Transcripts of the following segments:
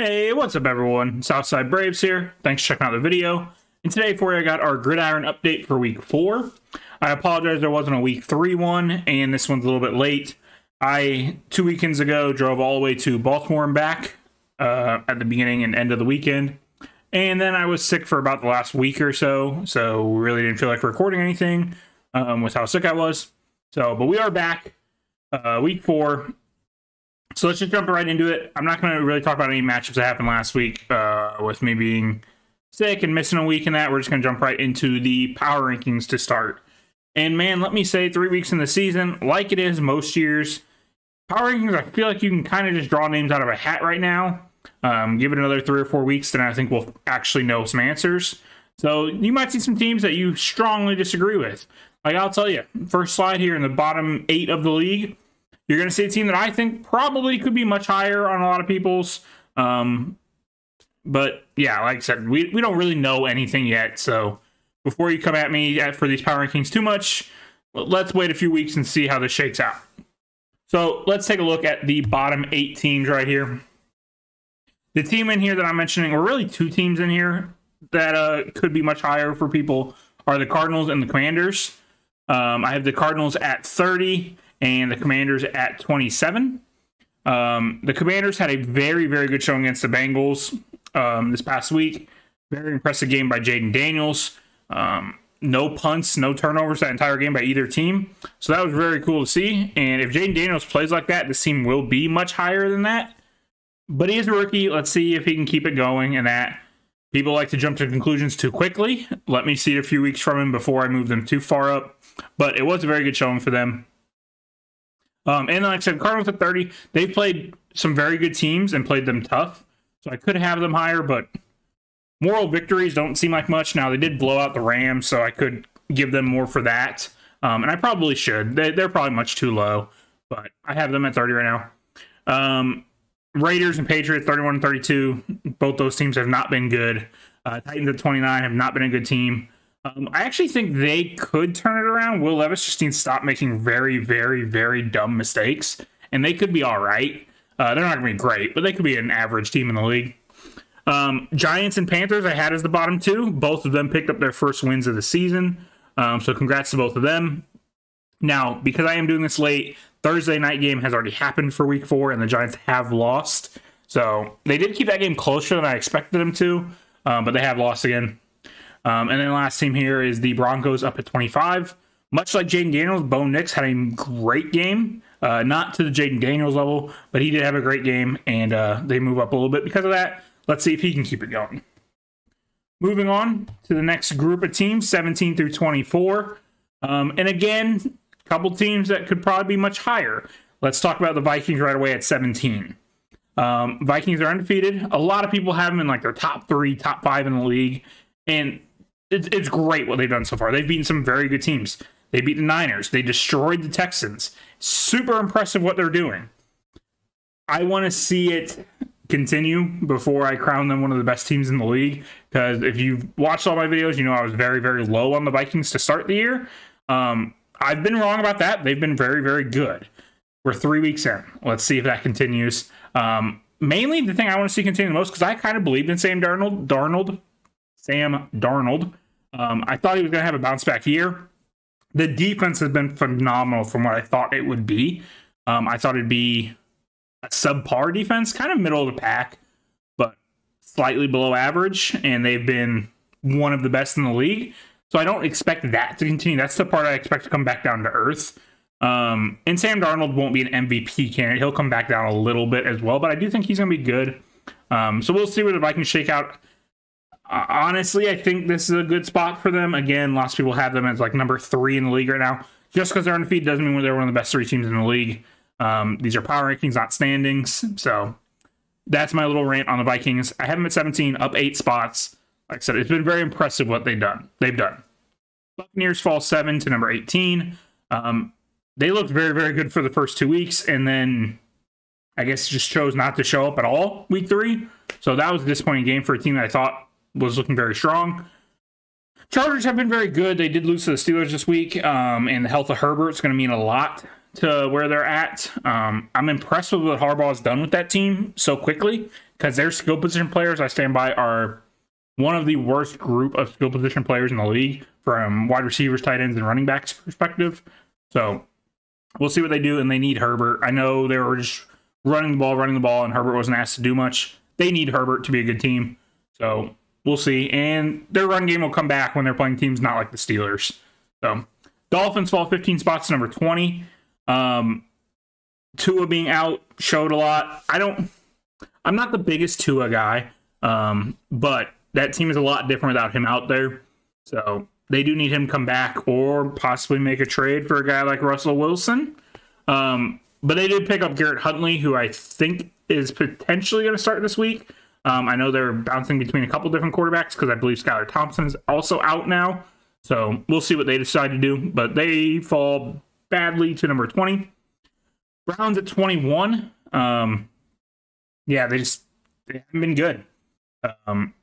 Hey, what's up everyone? Southside Braves here. Thanks for checking out the video. And today for you I got our Gridiron update for week 4. I apologize there wasn't a week 3 one, and this one's a little bit late. I, 2 weekends ago, drove all the way to Baltimore and back at the beginning and end of the weekend. And then I was sick for about the last week or so really didn't feel like recording anything with how sick I was. But we are back, week 4. So let's just jump right into it. I'm not going to really talk about any matchups that happened last week with me being sick and missing a week and that. We're just going to jump right into the power rankings to start. And man, let me say 3 weeks in the season, like it is most years, power rankings, I feel like you can kind of just draw names out of a hat right now. Give it another 3 or 4 weeks, then I think we'll actually know some answers. So you might see some teams that you strongly disagree with. Like I'll tell you, first slide here in the bottom 8 of the league, you're going to see a team that I think probably could be much higher on a lot of people's. But yeah, like I said, we don't really know anything yet. So before you come at me for these power rankings too much, let's wait a few weeks and see how this shakes out. So let's take a look at the bottom 8 teams right here. The team in here that I'm mentioning, or really 2 teams in here that could be much higher for people, are the Cardinals and the Commanders. I have the Cardinals at 30 and the Commanders at 27. The Commanders had a very, very good showing against the Bengals this past week. Very impressive game by Jaden Daniels. No punts, no turnovers that entire game by either team. So that was very cool to see. And if Jaden Daniels plays like that, this team will be much higher than that. But he is a rookie. Let's see if he can keep it going and that. People like to jump to conclusions too quickly. Let me see a few weeks from him before I move them too far up. But it was a very good showing for them. And like I said, Cardinals at 30, they've played some very good teams and played them tough. So I could have them higher, but moral victories don't seem like much. Now, they did blow out the Rams, so I could give them more for that. And I probably should. They're probably much too low, but I have them at 30 right now. Raiders and Patriots, 31 and 32. Both those teams have not been good. Titans at 29 have not been a good team. I actually think they could turn it around. Will Levis just needs to stop making very, very, very dumb mistakes, and they could be all right. They're not going to be great, but they could be an average team in the league. Giants and Panthers I had as the bottom 2. Both of them picked up their first wins of the season, so congrats to both of them. Now, because I am doing this late, Thursday night game has already happened for week 4, and the Giants have lost. So they did keep that game closer than I expected them to, but they have lost again. And then the last team here is the Broncos up at 25. Much like Jaden Daniels, Bo Nix had a great game. Not to the Jaden Daniels level, but he did have a great game, and they move up a little bit because of that. Let's see if he can keep it going. Moving on to the next group of teams, 17 through 24. And again, a couple teams that could probably be much higher. Let's talk about the Vikings right away at 17. Vikings are undefeated. A lot of people have them in like their top 3, top 5 in the league. And it's great what they've done so far. They've beaten some very good teams. They beat the Niners. They destroyed the Texans. Super impressive what they're doing. I want to see it continue before I crown them one of the best teams in the league. Because if you've watched all my videos, you know I was very, very low on the Vikings to start the year. I've been wrong about that. They've been very, very good. We're 3 weeks in. Let's see if that continues. Mainly the thing I want to see continue the most, because I kind of believed in Sam Darnold. I thought he was going to have a bounce back year. The defense has been phenomenal from what I thought it would be. I thought it'd be a subpar defense, kind of middle of the pack, but slightly below average, and they've been one of the best in the league. So I don't expect that to continue. That's the part I expect to come back down to earth. And Sam Darnold won't be an MVP candidate. He'll come back down a little bit as well, but I do think he's going to be good. So we'll see where the Vikings shake out. Honestly, I think this is a good spot for them. Again, lots of people have them as like number 3 in the league right now. Just because they're undefeated doesn't mean they're one of the best 3 teams in the league. These are power rankings, not standings. So that's my little rant on the Vikings. I have them at 17, up 8 spots. Like I said, it's been very impressive what they've done. Buccaneers fall 7 to number 18. They looked very, very good for the first 2 weeks, and then I guess just chose not to show up at all week 3. So that was a disappointing game for a team that I thought was looking very strong. Chargers have been very good. They did lose to the Steelers this week, and the health of Herbert is going to mean a lot to where they're at. I'm impressed with what Harbaugh has done with that team so quickly, because their skill position players, I stand by, are one of the worst group of skill position players in the league from wide receivers, tight ends, and running backs perspective. So we'll see what they do, and they need Herbert. I know they were just running the ball, and Herbert wasn't asked to do much. They need Herbert to be a good team. So we'll see. And their run game will come back when they're playing teams not like the Steelers. So Dolphins fall 15 spots to number 20. Tua being out showed a lot. I'm not the biggest Tua guy, but that team is a lot different without him out there. So they do need him to come back or possibly make a trade for a guy like Russell Wilson. But they did pick up Garrett Huntley, who I think is potentially going to start this week. I know they're bouncing between a couple different quarterbacks because I believe Skylar Thompson is also out now. So we'll see what they decide to do. But they fall badly to number 20. Browns at 21. They haven't been good.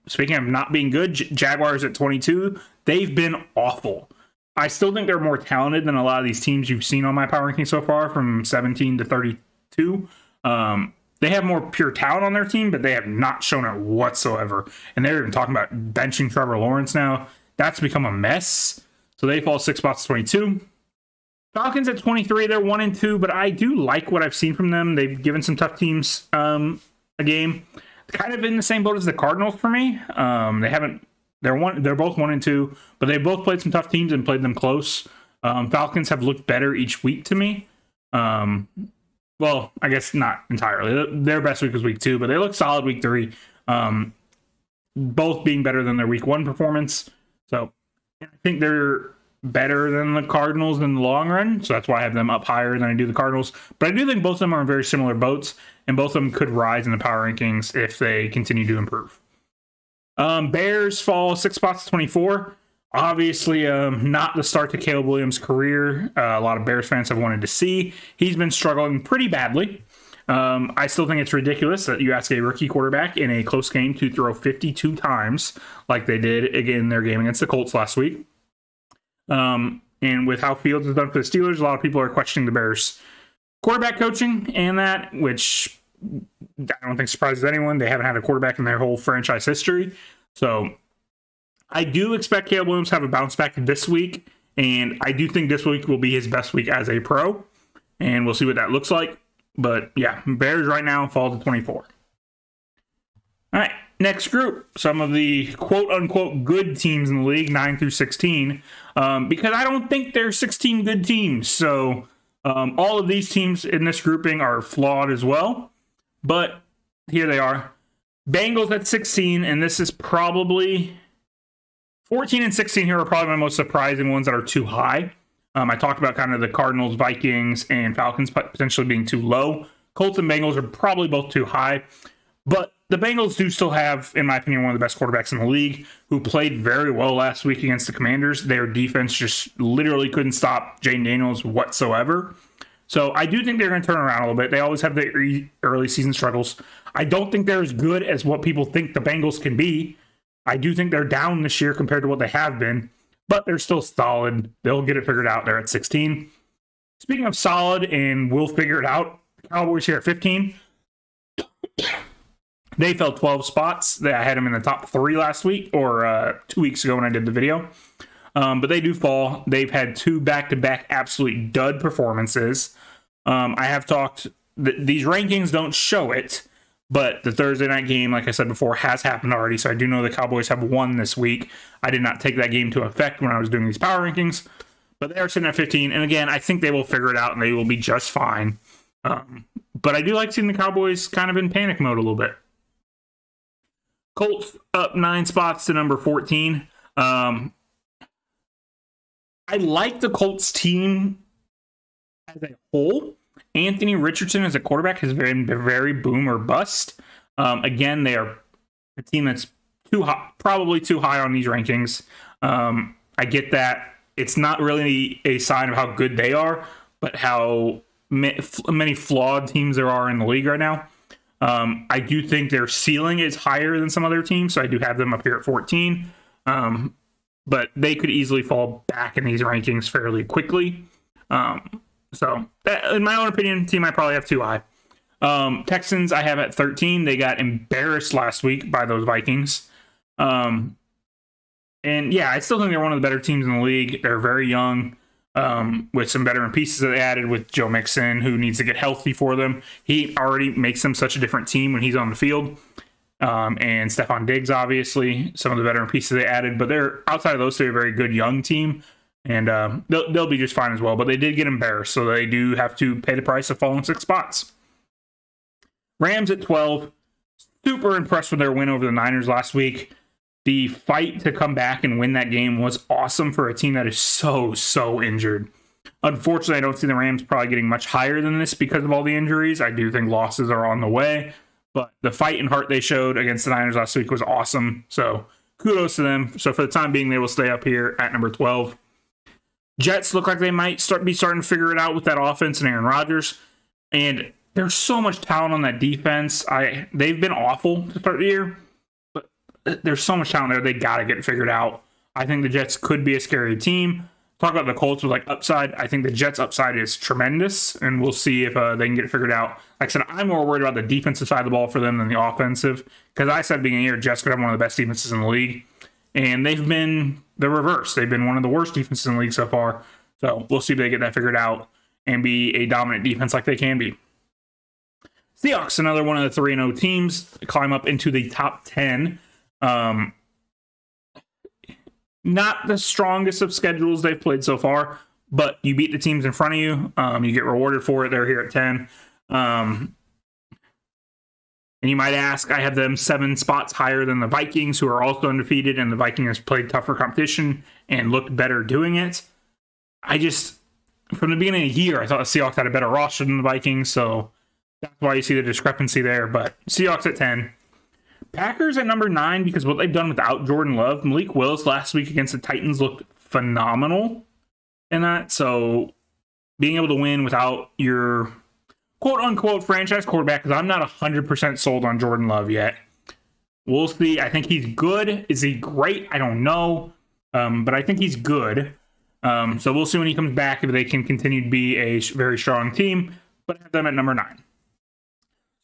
Speaking of not being good, Jaguars at 22. They've been awful. I still think they're more talented than a lot of these teams you've seen on my power ranking so far, from 17 to 32. They have more pure talent on their team, but they have not shown it whatsoever. And they're even talking about benching Trevor Lawrence now. That's become a mess. So they fall 6 spots to 22. Falcons at 23. They're 1-2, but I do like what I've seen from them. They've given some tough teams a game. Kind of in the same boat as the Cardinals for me. They're both 1-2, but they both played some tough teams and played them close. Falcons have looked better each week to me. Well, I guess not entirely. Their best week was week 2, but they look solid week 3. Both being better than their week 1 performance. So I think they're better than the Cardinals in the long run. So that's why I have them up higher than I do the Cardinals. But I do think both of them are in very similar boats, and both of them could rise in the power rankings if they continue to improve. Bears fall 6 spots to 24. Obviously, not the start to Caleb Williams' career a lot of Bears fans have wanted to see. He's been struggling pretty badly. I still think it's ridiculous that you ask a rookie quarterback in a close game to throw 52 times like they did in their game against the Colts last week. And with how Fields has done for the Steelers, a lot of people are questioning the Bears' quarterback coaching and that, which I don't think surprises anyone. They haven't had a quarterback in their whole franchise history. So I do expect Caleb Williams to have a bounce back this week, and I do think this week will be his best week as a pro, and we'll see what that looks like. But yeah, Bears right now fall to 24. All right, next group, some of the quote-unquote good teams in the league, 9 through 16, because I don't think there's 16 good teams. So all of these teams in this grouping are flawed as well, but here they are. Bengals at 16, and this is probably 14 and 16 here are probably my most surprising ones that are too high. I talked about kind of the Cardinals, Vikings, and Falcons potentially being too low. Colts and Bengals are probably both too high. But the Bengals do still have, in my opinion, one of the best quarterbacks in the league, who played very well last week against the Commanders. Their defense just literally couldn't stop Jane Daniels whatsoever. So I do think they're going to turn around a little bit. They always have the early season struggles. I don't think they're as good as what people think the Bengals can be. I do think they're down this year compared to what they have been, but they're still solid. They'll get it figured out. They're at 16. Speaking of solid and we'll figure it out, the Cowboys here at 15. They fell 12 spots. I had them in the top 3 last week, or 2 weeks ago when I did the video. But they do fall. They've had 2 back-to-back absolute dud performances. I have talked, these rankings don't show it, but the Thursday night game, like I said before, has happened already. So I do know the Cowboys have won this week. I did not take that game to effect when I was doing these power rankings, but they are sitting at 15. And again, I think they will figure it out and they will be just fine. But I do like seeing the Cowboys kind of in panic mode a little bit. Colts up 9 spots to number 14. I like the Colts team as a whole. Anthony Richardson as a quarterback has been very boom or bust. Again, they are a team that's too high, probably too high on these rankings. I get that. It's not really a sign of how good they are, but how many flawed teams there are in the league right now. I do think their ceiling is higher than some other teams, so I do have them up here at 14. But they could easily fall back in these rankings fairly quickly. So, that, in my own opinion, team I probably have too high. Texans I have at 13. They got embarrassed last week by those Vikings. And yeah, I still think they're one of the better teams in the league. They're very young, with some veteran pieces that they added with Joe Mixon, who needs to get healthy for them. He already makes them such a different team when he's on the field. And Stephon Diggs, obviously, some of the veteran pieces they added. But they're outside of those two, a very good young team. And they'll be just fine as well. But they did get embarrassed, so they do have to pay the price of falling 6 spots. Rams at 12. Super impressed with their win over the Niners last week. The fight to come back and win that game was awesome for a team that is so injured. Unfortunately, I don't see the Rams probably getting much higher than this because of all the injuries. I do think losses are on the way. But the fight and heart they showed against the Niners last week was awesome. So kudos to them. So for the time being, they will stay up here at number 12. Jets look like they might be starting to figure it out with that offense and Aaron Rodgers. And there's so much talent on that defense. They've been awful to start the year, but there's so much talent there. They got to get it figured out. I think the Jets could be a scary team. Talk about the Colts with like upside. I think the Jets' upside is tremendous, and we'll see if they can get it figured out. Like I said, I'm more worried about the defensive side of the ball for them than the offensive, because I said beginning of the year, Jets could have one of the best defenses in the league, and they've been the reverse. They've been one of the worst defenses in the league so far. So we'll see if they get that figured out and be a dominant defense like they can be. Seahawks, another one of the 3-0 teams, climb up into the top 10. Not the strongest of schedules they've played so far, but you beat the teams in front of you. You get rewarded for it. They're here at 10. And you might ask, I have them 7 spots higher than the Vikings, who are also undefeated, and the Vikings played tougher competition and looked better doing it. From the beginning of the year, I thought the Seahawks had a better roster than the Vikings, so that's why you see the discrepancy there. But Seahawks at 10. Packers at number 9, because what they've done without Jordan Love. Malik Willis last week against the Titans looked phenomenal in that. So being able to win without your quote-unquote franchise quarterback, because I'm not 100% sold on Jordan Love yet. We'll see. I think he's good. Is he great? I don't know. But I think he's good. So we'll see when he comes back if they can continue to be a very strong team. But I have them at number 9.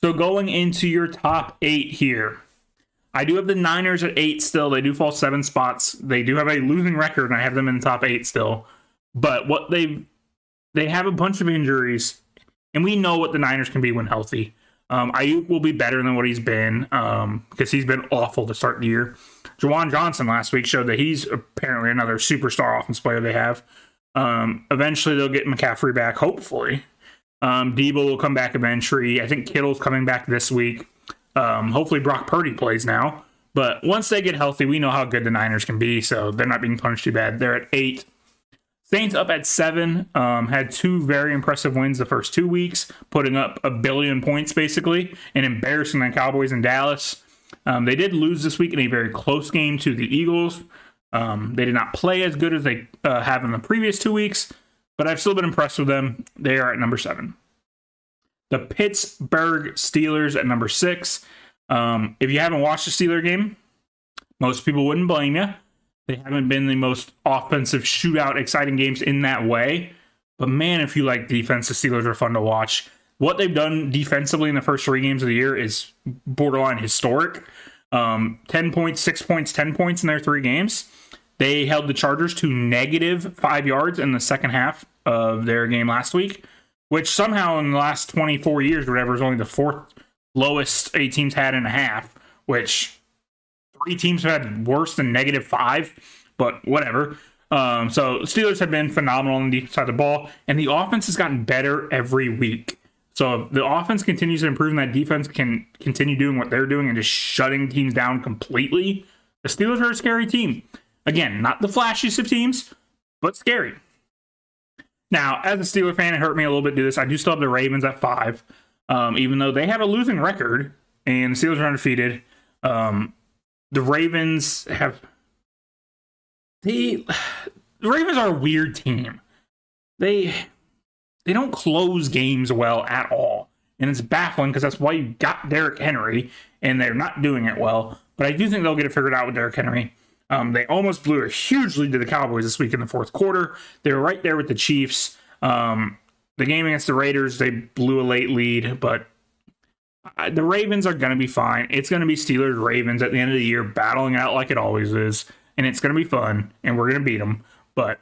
So going into your top 8 here. I do have the Niners at 8 still. They do fall 7 spots. They do have a losing record, and I have them in the top 8 still. But what they have a bunch of injuries, and we know what the Niners can be when healthy. Ayuk will be better than what he's been, because he's been awful to start the year. Juwan Johnson last week showed that he's apparently another superstar offense player they have. Eventually they'll get McCaffrey back, hopefully. Debo will come back eventually. I think Kittle's coming back this week. Hopefully Brock Purdy plays now. But once they get healthy, we know how good the Niners can be, so they're not being punished too bad. They're at 8. Saints up at 7. Had 2 very impressive wins the first 2 weeks, putting up 1 billion points, basically, and embarrassing the Cowboys in Dallas. They did lose this week in a very close game to the Eagles. They did not play as good as they have in the previous 2 weeks, but I've still been impressed with them. They are at number 7. The Pittsburgh Steelers at number 6. If you haven't watched the Steeler game, most people wouldn't blame you. They haven't been the most offensive shootout, exciting games in that way. But man, if you like defense, the Steelers are fun to watch. What they've done defensively in the first 3 games of the year is borderline historic. 10 points, 6 points, 10 points in their 3 games. They held the Chargers to negative 5 yards in the second half of their game last week, which somehow in the last 24 years or whatever is only the 4th lowest 8 teams had in a half, which 3 teams have had worse than negative 5, but whatever. So Steelers have been phenomenal on the defense side of the ball, and the offense has gotten better every week. So if the offense continues to improve and that defense can continue doing what they're doing and just shutting teams down completely, the Steelers are a scary team. Again, not the flashiest of teams, but scary. Now, as a Steeler fan, it hurt me a little bit to do this. I do still have the Ravens at 5, even though they have a losing record and the Steelers are undefeated. The Ravens have... The Ravens are a weird team. They don't close games well at all. And it's baffling because that's why you got Derrick Henry, and they're not doing it well. But I do think they'll get it figured out with Derrick Henry. They almost blew a huge lead to the Cowboys this week in the 4th quarter. They were right there with the Chiefs. The The game against the Raiders, they blew a late lead, but the Ravens are going to be fine. It's going to be Steelers-Ravens at the end of the year, battling out like it always is, and it's going to be fun, and we're going to beat them. But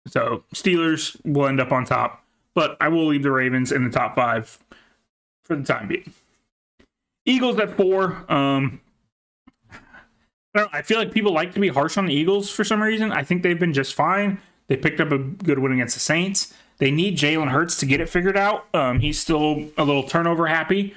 so Steelers will end up on top, but I will leave the Ravens in the top 5 for the time being. Eagles at 4. I feel like people like to be harsh on the Eagles for some reason. I think they've been just fine. They picked up a good win against the Saints. They need Jalen Hurts to get it figured out. He's still a little turnover happy.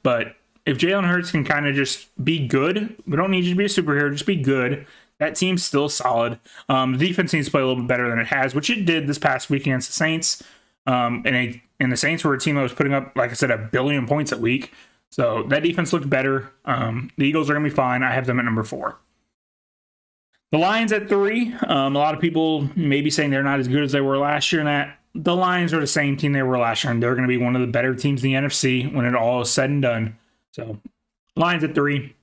But if Jalen Hurts can kind of just be good, we don't need you to be a superhero, just be good. That team's still solid. The defense needs to play a little bit better than it has, which it did this past week against the Saints. And the Saints were a team that was putting up, like I said, 1 billion points a week. So that defense looked better. The Eagles are going to be fine. I have them at number 4. The Lions at 3. A lot of people may be saying they're not as good as they were last year, and that the Lions are the same team they were last year, and they're going to be one of the better teams in the NFC when it all is said and done. So, Lions at 3.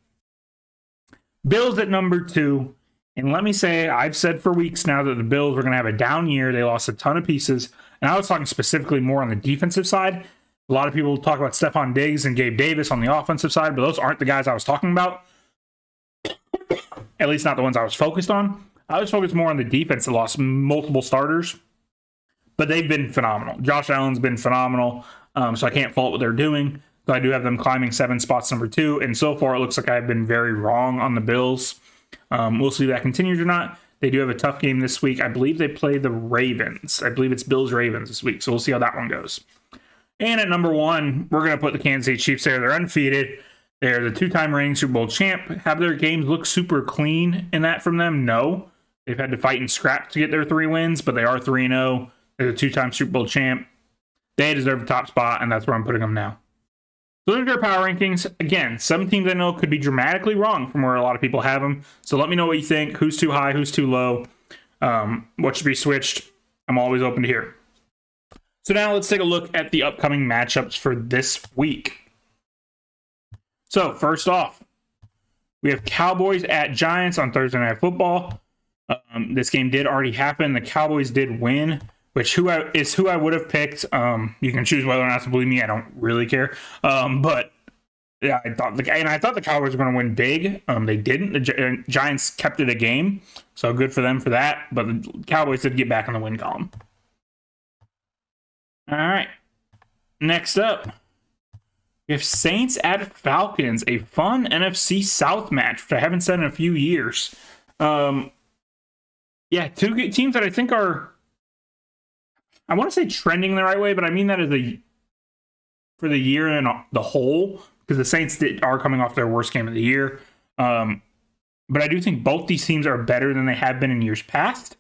Bills at number 2. And let me say, I've said for weeks now that the Bills were going to have a down year. They lost a ton of pieces, and I was talking specifically more on the defensive side. A lot of people talk about Stephon Diggs and Gabe Davis on the offensive side, but those aren't the guys I was talking about. At least not the ones I was focused on. I was focused more on the defense that lost multiple starters, but they've been phenomenal. Josh Allen's been phenomenal, so I can't fault what they're doing. So I do have them climbing 7 spots, number 2, and so far it looks like I've been very wrong on the Bills. We'll see if that continues or not. They do have a tough game this week. I believe they play the Ravens. I believe it's Bills-Ravens this week, so we'll see how that one goes. And at number 1, we're going to put the Kansas City Chiefs there. They're undefeated. They're the 2-time reigning Super Bowl champ. Have their games look super clean in that from them? No. They've had to fight and scrap to get their 3 wins, but they are 3-0. They're the 2-time Super Bowl champ. They deserve the top spot, and that's where I'm putting them now. So those are our power rankings. Again, some teams I know could be dramatically wrong from where a lot of people have them. So let me know what you think. Who's too high? Who's too low? What should be switched? I'm always open to hear. So now let's take a look at the upcoming matchups for this week. So first off, we have Cowboys at Giants on Thursday Night Football. This game did already happen. The Cowboys did win, which who I would have picked. You can choose whether or not to believe me. I don't really care. But yeah, I thought the Cowboys were going to win big. They didn't. The Giants kept it a game, so good for them for that. But the Cowboys did get back on the win column. All right. Next up, we have Saints at Falcons, a fun NFC South match, which I haven't said in a few years. Yeah, 2 teams that I think are, I want to say trending the right way, but I mean that as for the year and the whole, because the Saints are coming off their worst game of the year. But I do think both these teams are better than they have been in years past.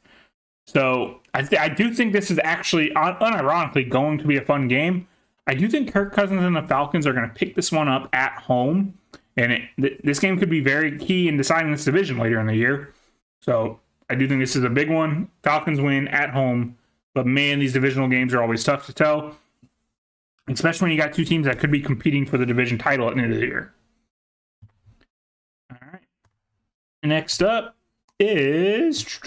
So I do think this is actually, unironically, going to be a fun game. I do think Kirk Cousins and the Falcons are going to pick this one up at home. And this game could be very key in deciding this division later in the year. So I do think this is a big one. Falcons win at home. But man, these divisional games are always tough to tell. Especially when you got 2 teams that could be competing for the division title at the end of the year. All right. Next up is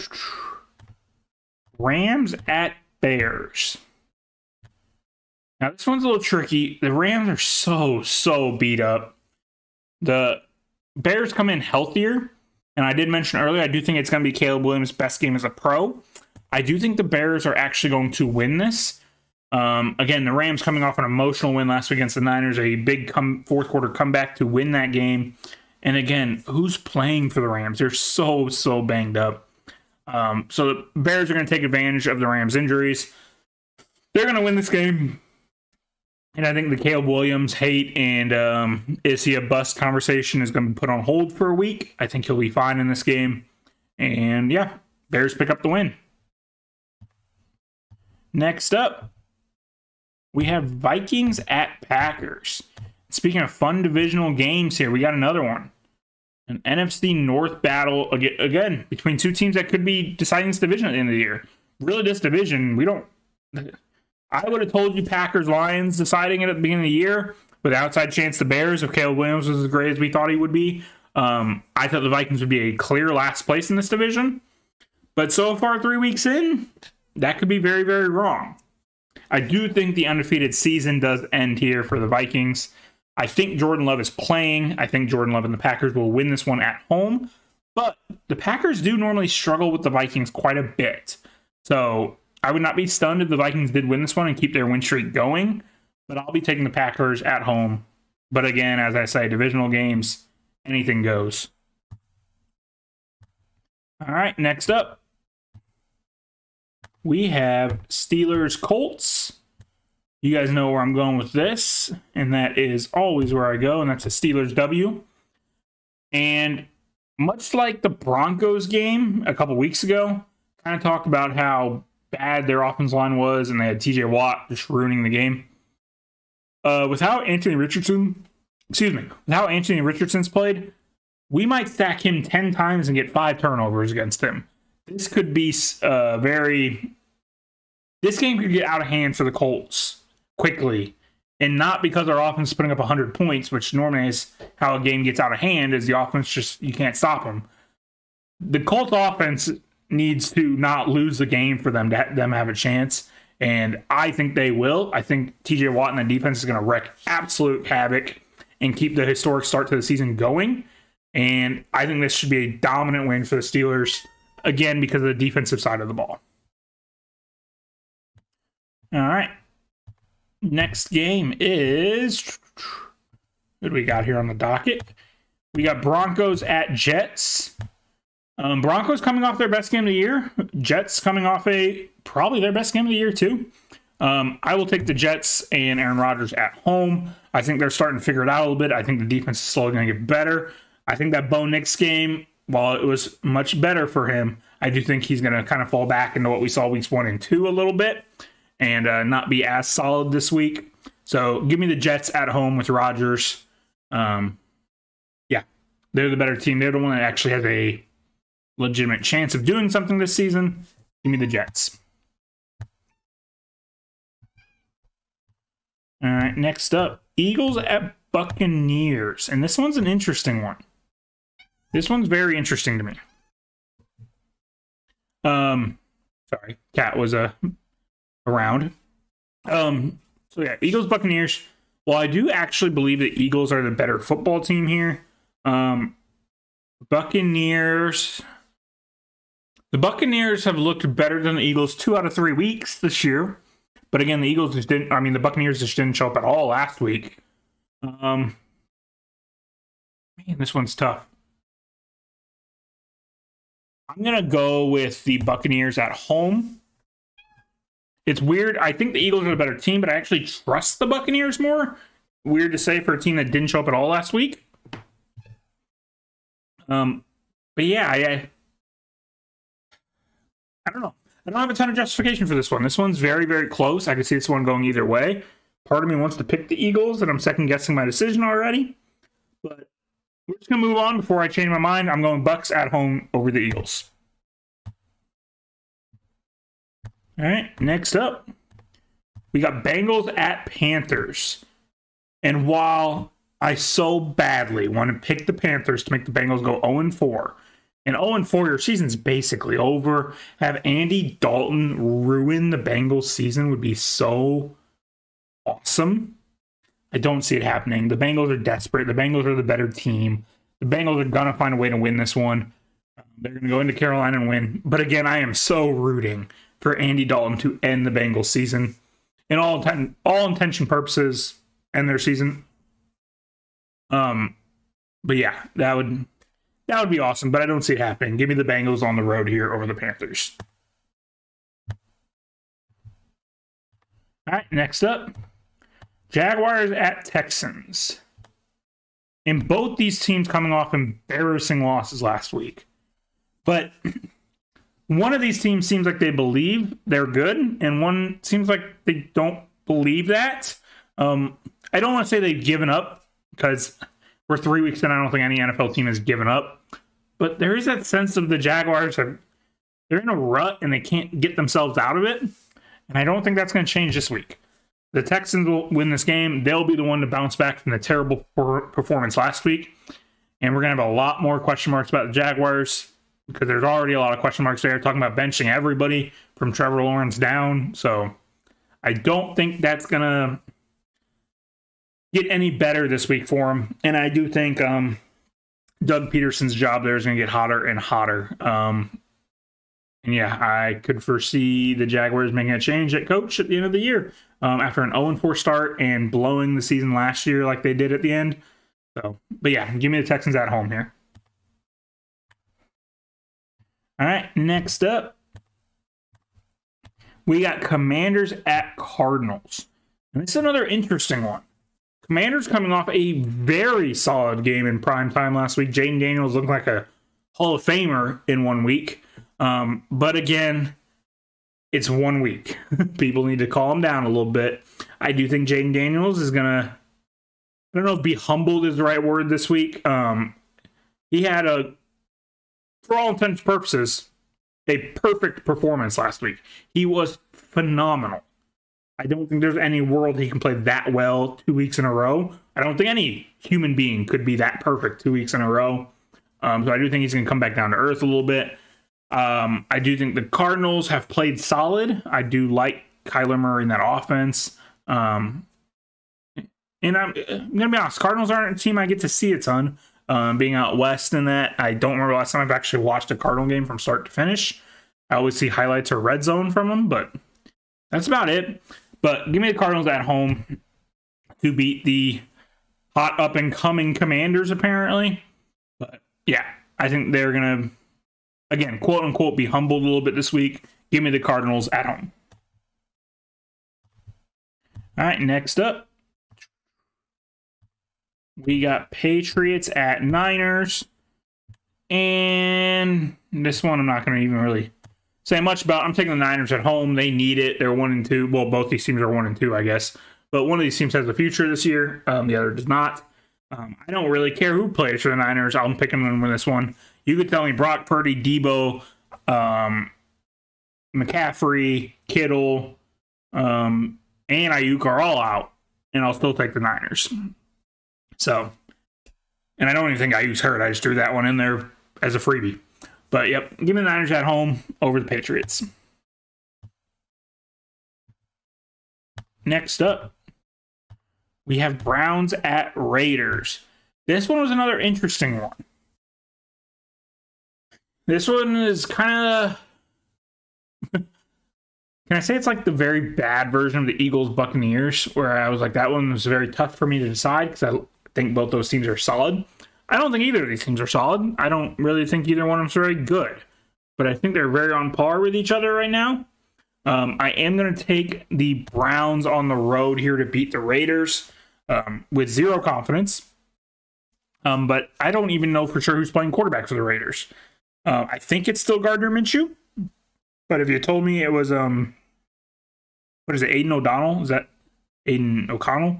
Rams at Bears. Now, this one's a little tricky. The Rams are so beat up. The Bears come in healthier. And I did mention earlier, I do think it's going to be Caleb Williams' best game as a pro. I do think the Bears are actually going to win this. Again, the Rams coming off an emotional win last week against the Niners, a big fourth quarter comeback to win that game. And again, who's playing for the Rams? They're so banged up. So the Bears are going to take advantage of the Rams' injuries. They're going to win this game. And I think the Caleb Williams hate and is he a bust conversation is going to be put on hold for a week. I think he'll be fine in this game. And yeah, Bears pick up the win. Next up, we have Vikings at Packers. Speaking of fun divisional games here, we got another one. An NFC North battle, again, between 2 teams that could be deciding this division at the end of the year. Really, this division, I would have told you Packers-Lions deciding it at the beginning of the year, with outside chance the Bears, if Caleb Williams was as great as we thought he would be. I thought the Vikings would be a clear last place in this division. But so far, 3 weeks in, that could be very, very wrong. I do think the undefeated season does end here for the Vikings. I think Jordan Love is playing. I think Jordan Love and the Packers will win this one at home. But the Packers do normally struggle with the Vikings quite a bit. So I would not be stunned if the Vikings did win this one and keep their win streak going. But I'll be taking the Packers at home. But again, as I say, divisional games, anything goes. All right, next up, we have Steelers-Colts. You guys know where I'm going with this, and that is always where I go, and that's a Steelers W. And much like the Broncos game a couple weeks ago, kind of talked about how bad their offensive line was, and they had TJ Watt just ruining the game. With how Anthony Richardson's played, we might stack him 10 times and get 5 turnovers against him. This could be this game could get out of hand for the Colts quickly, and not because our offense is putting up 100 points, which normally is how a game gets out of hand, is the offense just, you can't stop them. The Colts offense needs to not lose the game for them to have a chance, and I think they will. I think TJ Watt and the defense is going to wreak absolute havoc and keep the historic start to the season going, and I think this should be a dominant win for the Steelers, again, because of the defensive side of the ball. All right. Next game is, what do we got here on the docket? We got Broncos at Jets. Broncos coming off their best game of the year. Jets coming off probably their best game of the year too. I will take the Jets and Aaron Rodgers at home. I think they're starting to figure it out a little bit. I think the defense is slowly going to get better. I think that Bo Nix game, while it was much better for him, I do think he's going to kind of fall back into what we saw weeks 1 and 2 a little bit, and not be as solid this week. So give me the Jets at home with Rodgers. Yeah, they're the better team. They're the one that actually has a legitimate chance of doing something this season. Give me the Jets. All right, next up, Eagles at Buccaneers. And this one's an interesting one. This one's very interesting to me. Sorry, Cat was around. So yeah, Eagles, Buccaneers. Well, I do actually believe the Eagles are the better football team here. Buccaneers. The Buccaneers have looked better than the Eagles 2 out of 3 weeks this year. But again, the Buccaneers just didn't show up at all last week. Man, this one's tough. I'm going to go with the Buccaneers at home. It's weird. I think the Eagles are the better team, but I actually trust the Buccaneers more. Weird to say for a team that didn't show up at all last week. But yeah, I don't know. I don't have a ton of justification for this one. This one's very, very close. I could see this one going either way. Part of me wants to pick the Eagles, and I'm second-guessing my decision already. But we're just going to move on before I change my mind. I'm going Bucs at home over the Eagles. All right, next up, we got Bengals at Panthers. And while I so badly want to pick the Panthers to make the Bengals go 0-4, and 0-4, your season's basically over. Have Andy Dalton ruin the Bengals season would be so awesome. I don't see it happening. The Bengals are desperate. The Bengals are the better team. The Bengals are going to find a way to win this one. They're going to go into Carolina and win. But again, I am so rooting for Andy Dalton to end the Bengals season. In all intention purposes, end their season. But yeah, that would be awesome, but I don't see it happening. Give me the Bengals on the road here over the Panthers. All right, next up, Jaguars at Texans. And both these teams coming off embarrassing losses last week. But one of these teams seems like they believe they're good, and one seems like they don't believe that. I don't want to say they've given up, because we're 3 weeks in. I don't think any NFL team has given up. But there is that sense of the Jaguars, they're in a rut and they can't get themselves out of it. And I don't think that's going to change this week. The Texans will win this game. They'll be the one to bounce back from the terrible performance last week. And we're going to have a lot more question marks about the Jaguars, because there's already a lot of question marks there, talking about benching everybody from Trevor Lawrence down. So I don't think that's going to get any better this week for him. And I do think Doug Peterson's job there is going to get hotter and hotter. And yeah, I could foresee the Jaguars making a change at coach at the end of the year after an 0-4 start and blowing the season last year like they did at the end. So, but yeah, give me the Texans at home here. All right, next up, we got Commanders at Cardinals. And this is another interesting one. Commanders coming off a very solid game in prime time last week. Jaden Daniels looked like a Hall of Famer in 1 week. But again, it's 1 week. People need to calm down a little bit. I do think Jaden Daniels is going to, I don't know if be humbled is the right word this week. He had for all intents and purposes, a perfect performance last week. He was phenomenal. I don't think there's any world he can play that well 2 weeks in a row. I don't think any human being could be that perfect 2 weeks in a row. So I do think he's going to come back down to earth a little bit. I do think the Cardinals have played solid. I do like Kyler Murray in that offense. And I'm going to be honest, Cardinals aren't a team I get to see a ton. Being out west in that, I don't remember last time I've actually watched a Cardinal game from start to finish. I always see highlights or red zone from them, but that's about it. But give me the Cardinals at home to beat the hot up-and-coming Commanders, apparently. But yeah, I think they're going to, again, quote-unquote, be humbled a little bit this week. Give me the Cardinals at home. All right, next up, we got Patriots at Niners. And this one I'm not going to even really say much about. I'm taking the Niners at home. They need it. They're 1-2. Well, both these teams are 1-2, I guess. But one of these teams has a future this year. The other does not. I don't really care who plays for the Niners. I'm picking them to win this one. You could tell me Brock Purdy, Debo, McCaffrey, Kittle, and Ayuk are all out, and I'll still take the Niners. So, and I don't even think Ayuk's hurt. I just threw that one in there as a freebie. But, yep, give me the Niners at home over the Patriots. Next up, we have Browns at Raiders. This one was another interesting one. This one is kind of... Can I say it's like the very bad version of the Eagles-Buccaneers, where I was like, that one was very tough for me to decide because I think both those teams are solid. I don't think either of these teams are solid. I don't really think either one of them is very good. But I think they're very on par with each other right now. I am going to take the Browns on the road here to beat the Raiders with zero confidence. But I don't even know for sure who's playing quarterback for the Raiders. I think it's still Gardner Minshew. But if you told me it was, what is it, Aiden O'Donnell? Is that Aiden O'Connell?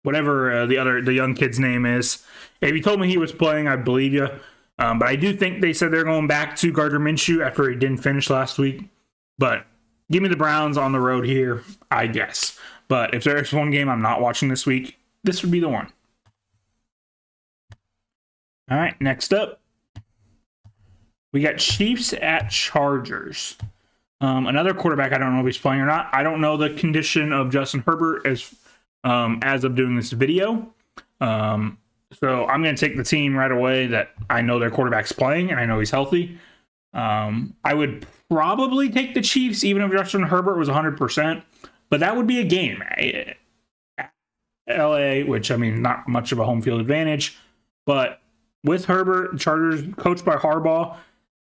Whatever the young kid's name is. If you told me he was playing, I'd believe you. But I do think they said they're going back to Gardner Minshew after he didn't finish last week. But give me the Browns on the road here, I guess. But if there's one game I'm not watching this week, this would be the one. All right, next up, we got Chiefs at Chargers. Another quarterback, I don't know if he's playing or not. I don't know the condition of Justin Herbert as of doing this video. So I'm going to take the team right away that I know their quarterback's playing and I know he's healthy. I would probably take the Chiefs even if Justin Herbert was 100%, but that would be a game. LA, which, I mean, not much of a home field advantage, but with Herbert, Chargers coached by Harbaugh,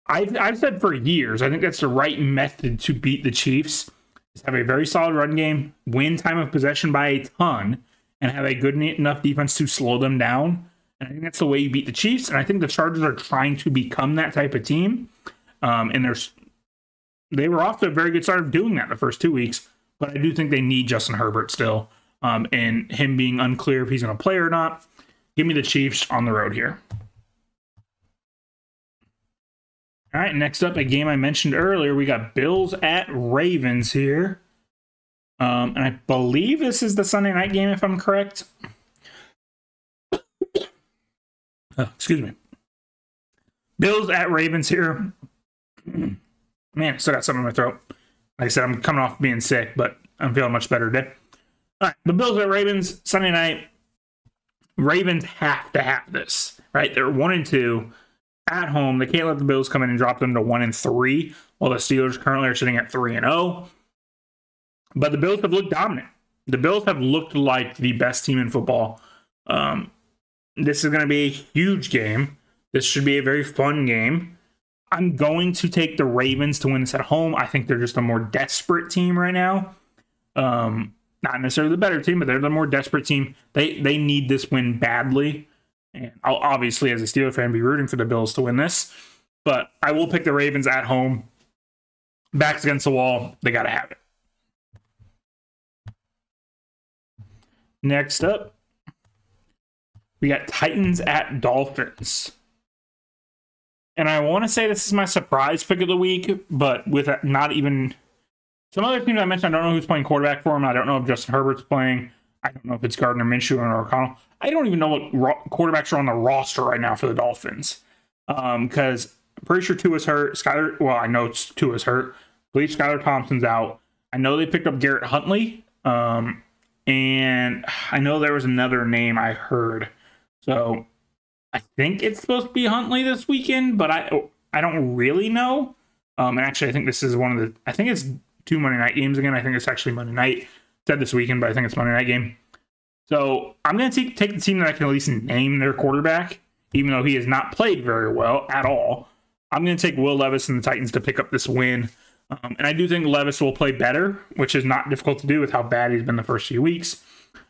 I've said for years, I think that's the right method to beat the Chiefs. Is have a very solid run game, win time of possession by a ton, and have a good enough defense to slow them down. And I think that's the way you beat the Chiefs. And I think the Chargers are trying to become that type of team. And they were off to a very good start of doing that the first 2 weeks. But I do think they need Justin Herbert still. And him being unclear if he's going to play or not. Give me the Chiefs on the road here. All right, next up, a game I mentioned earlier. We got Bills at Ravens here. And I believe this is the Sunday night game, if I'm correct. Excuse me. Bills at Ravens here. Man, I still got something in my throat. Like I said, I'm coming off being sick, but I'm feeling much better today. All right, the Bills at Ravens Sunday night. Ravens have to have this, right? They're 1-2 at home. They can't let the Bills come in and drop them to 1-3, while the Steelers currently are sitting at 3-0. But the Bills have looked dominant. The Bills have looked like the best team in football. This is going to be a huge game. This should be a very fun game. I'm going to take the Ravens to win this at home. I think they're just a more desperate team right now. Not necessarily the better team, but they're the more desperate team. They need this win badly. And I'll obviously, as a Steelers fan, be rooting for the Bills to win this. But I will pick the Ravens at home. Backs against the wall. They got to have it. Next up, we got Titans at Dolphins. And I want to say this is my surprise pick of the week, but with not even... Some other teams I mentioned, I don't know who's playing quarterback for them. I don't know if Justin Herbert's playing. I don't know if it's Gardner Minshew or O'Connell. I don't even know what quarterbacks are on the roster right now for the Dolphins. Because I'm pretty sure Tua's hurt. I know Tua's hurt. I believe Skylar Thompson's out. I know they picked up Garrett Huntley. And I know there was another name I heard. So I think it's supposed to be Huntley this weekend, but I don't really know. And actually, I think this is I think it's 2 Monday night games again. I think it's actually Monday night. It said this weekend, but I think it's Monday night game. So I'm going to take the team that I can at least name their quarterback, even though he has not played very well at all. I'm going to take Will Levis and the Titans to pick up this win. And I do think Levis will play better, which is not difficult to do with how bad he's been the first few weeks.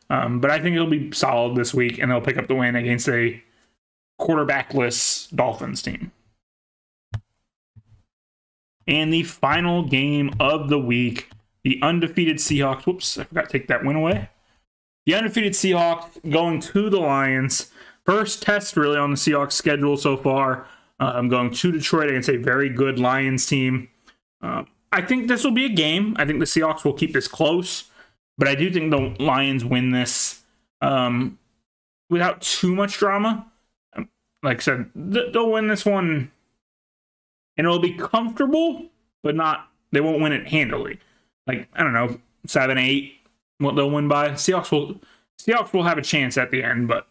But I think he'll be solid this week, and they'll pick up the win against a quarterbackless Dolphins team. And the final game of the week, the undefeated Seahawks. Whoops, I forgot to take that win away. The undefeated Seahawks going to the Lions. First test really on the Seahawks schedule so far. I'm going to Detroit against a very good Lions team. I think this will be a game. I think the Seahawks will keep this close. But I do think the Lions win this without too much drama. Like I said, they'll win this one. And it'll be comfortable, but they won't win it handily. Like, I don't know, 7-8, what they'll win by. Seahawks will have a chance at the end, but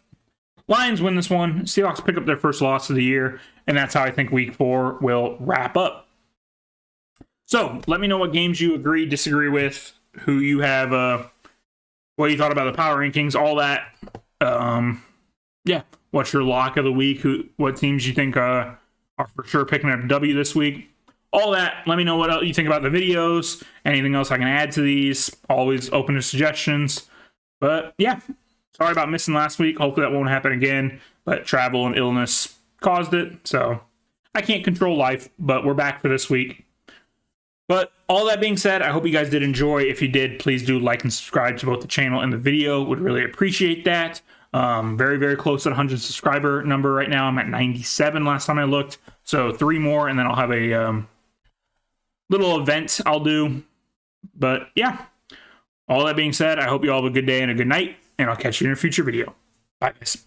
Lions win this one. Seahawks pick up their first loss of the year, and that's how I think week 4 will wrap up. So, let me know what games you agree, disagree with, who you have, what you thought about the power rankings, all that. Yeah, what's your lock of the week? What teams you think are for sure picking up a W this week? All that. Let me know what else you think about the videos. Anything else I can add to these. Always open to suggestions. But yeah, sorry about missing last week. Hopefully that won't happen again. But travel and illness caused it. So I can't control life, but we're back for this week. But all that being said, I hope you guys did enjoy. If you did, please do like and subscribe to both the channel and the video. Would really appreciate that. Very, very close to the 100 subscriber number right now. I'm at 97 last time I looked. So 3 more, and then I'll have a little event I'll do. But yeah, all that being said, I hope you all have a good day and a good night, and I'll catch you in a future video. Bye, guys.